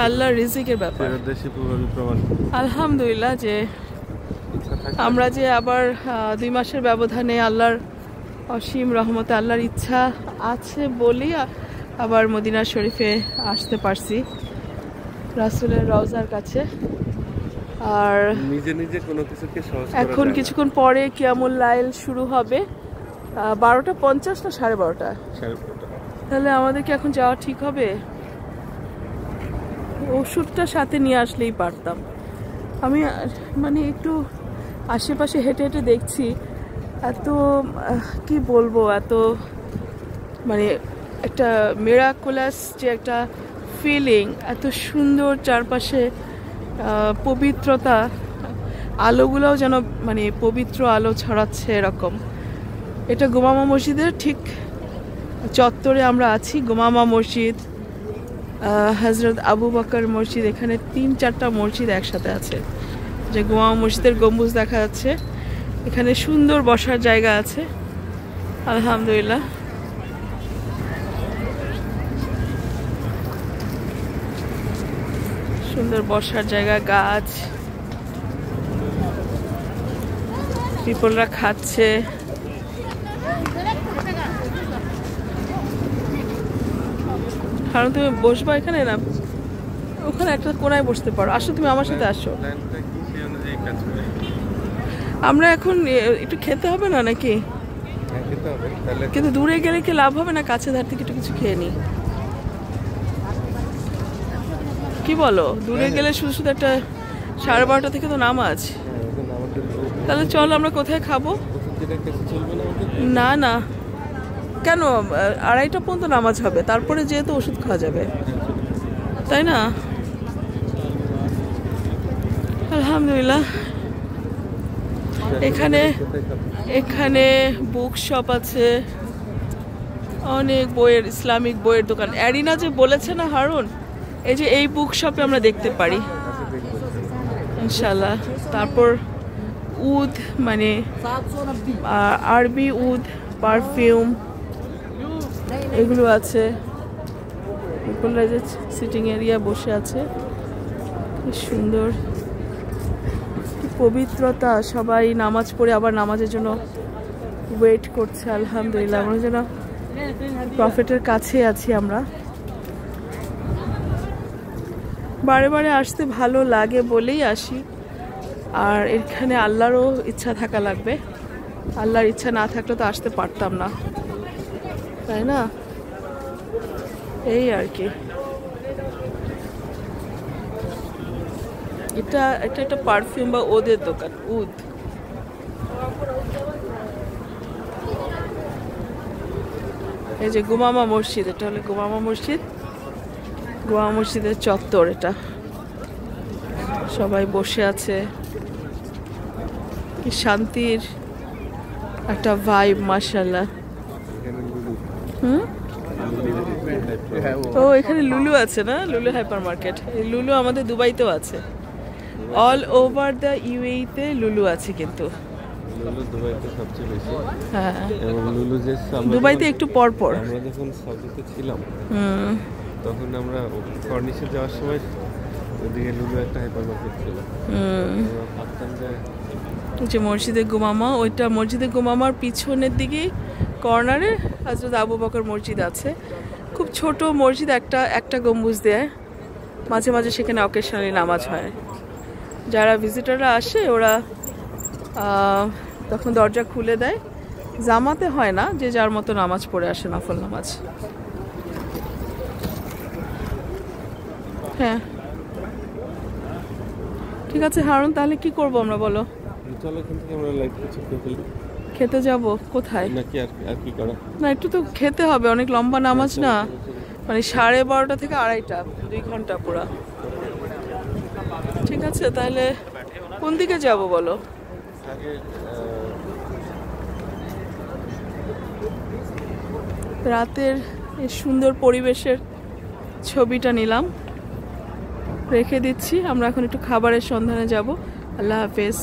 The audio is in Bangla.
আল্লাহর রিজিকের ব্যাপার। আলহামদুলিল্লাহ যে আমরা যে আবার 2 মাসের ব্যবধানে আল্লাহর অসীম রহমতে আল্লাহর ইচ্ছা আছে বলি আবার মদিনা শরীফে আসতে পারছি রাসূলের রওজার কাছে। আর নিজে নিজে কোনো কিছুকে সহজ করা এখন কিছুক্ষণ পরে কিয়ামুল লাইল শুরু হবে 12:50 না 12:30? তাহলে আমাদের কি এখন যাওয়া ঠিক হবে? ওষুধটা সাথে নিয়ে আসলেই পারতাম। আমি মানে একটু আশেপাশে হেঁটে হেঁটে দেখছি এত কি বলবো, এত মানে একটা মিরাকুলাস যে একটা ফিলিং, এত সুন্দর চারপাশে পবিত্রতা, আলোগুলোও যেন মানে পবিত্র আলো ছড়াচ্ছে এরকম। এটা গুমামা মসজিদের ঠিক চত্বরে আমরা আছি। গুমামা মসজিদ, হযরত আবু বকর মসজিদ, এখানে 3-4টা মসজিদ একসাথে আছে। যে গুমামা মসজিদের গম্বুজ দেখা যাচ্ছে, এখানে সুন্দর বসার জায়গা আছে আলহামদুলিল্লাহ। সুন্দর বসার জায়গা, গাছ, পিপলরা খাচ্ছে। কারণ তুমি বসবা এখানে না, ওখানে একটা কোনায় বসতে পারো। আসো, তুমি আমার সাথে আসো। আমরা এখন একটু খেতে হবে না নাকি? কিন্তু দূরে গেলে কি লাভ হবে না? কাছে ধার থেকে একটু কিছু খেয়ে নি, কি বলো? দূরে গেলে শুধু শুধু একটা 12:30 থেকে তো নামাজ। তাহলে চল, আমরা কোথায় খাবো? না না, কেন? 2:30 পর্যন্ত নামাজ হবে, তারপরে যেহেতু ওষুধ খাওয়া যাবে, তাই না? আলহামদুলিল্লাহ। এখানে বুক শপ আছে, অনেক বইয়ের, ইসলামিক বইয়ের দোকান। অ্যারিনা যে বলেছে না হারুন, এই যে এই বুক শপে আমরা দেখতে পারি ইনশাল্লাহ। তারপর উদ, মানে আরবি উদ, পারফিউম, এগুলো আছে। পিপলরা যে সিটিং এরিয়া বসে আছে, কি সুন্দর, কি পবিত্রতা। সবাই নামাজ পড়ে আবার নামাজের জন্য ওয়েট করছে আলহামদুলিল্লাহ। আমরা যেন প্রফেটের কাছে আছি আমরা। বারে বারে আসতে ভালো লাগে বলেই আসি। আর এখানে আল্লাহরও ইচ্ছা থাকা লাগবে, আল্লাহর ইচ্ছা না থাকলে তো আসতে পারতাম না, তাই না? এই আর কি। এটা একটা পারফিউম বা ওদের দোকান, উদ। এই যে গুমামা মসজিদ, এটা হলো গুমামা মসজিদ, গুমামা মসজিদের চত্বর এটা। সবাই বসে আছে, কি শান্তির একটা ভাইব, মাশাআল্লাহ। ও, এখানে লুলু আছে না? লুলু হাইপার মার্কেট। এই লুলু আমাদের দুবাইতেও আছে। অল ওভার দ্য ইউএইতে লুলু আছে, কিন্তু হ্যাঁ, দুবাইতে একটু পর পর। আমরা যখন সৌদিতে ছিলাম তখন আমরা কর্নিশে যাওয়ার সময় ওদিকে লুলু একটা হাইপার মার্কেট ছিল। যে মসজিদে গুমামা, ওইটা মসজিদে গুমামার পিছনের দিকে কর্নারে হযরত আবু বকর মসজিদ আছে। খুব ছোট মসজিদ, একটা গম্বুজ দেয়। মাঝে মাঝে সেখানে অকেশনালি নামাজ হয়। যারা ভিজিটাররা আসে ওরা তখন দরজা খুলে দেয়। জামাতে হয় না, যে যার মতো নামাজ পড়ে আসে, নফল নামাজ। হ্যাঁ, ঠিক আছে হারুন, তাহলে কি করবো আমরা বলো? খেতে যাব কোথায়? না, একটু তো খেতে হবে, অনেক লম্বা নামাজ না, মানে 12:30 থেকে 2:30, 2 ঘন্টা পুরা। ঠিক আছে, তাহলে কোন দিকে যাব বলো? রাতের এই সুন্দর পরিবেশের ছবিটা নিলাম, রেখে দিচ্ছি। আমরা এখন একটু খাবারের সন্ধানে যাব। আল্লাহ হাফেজ।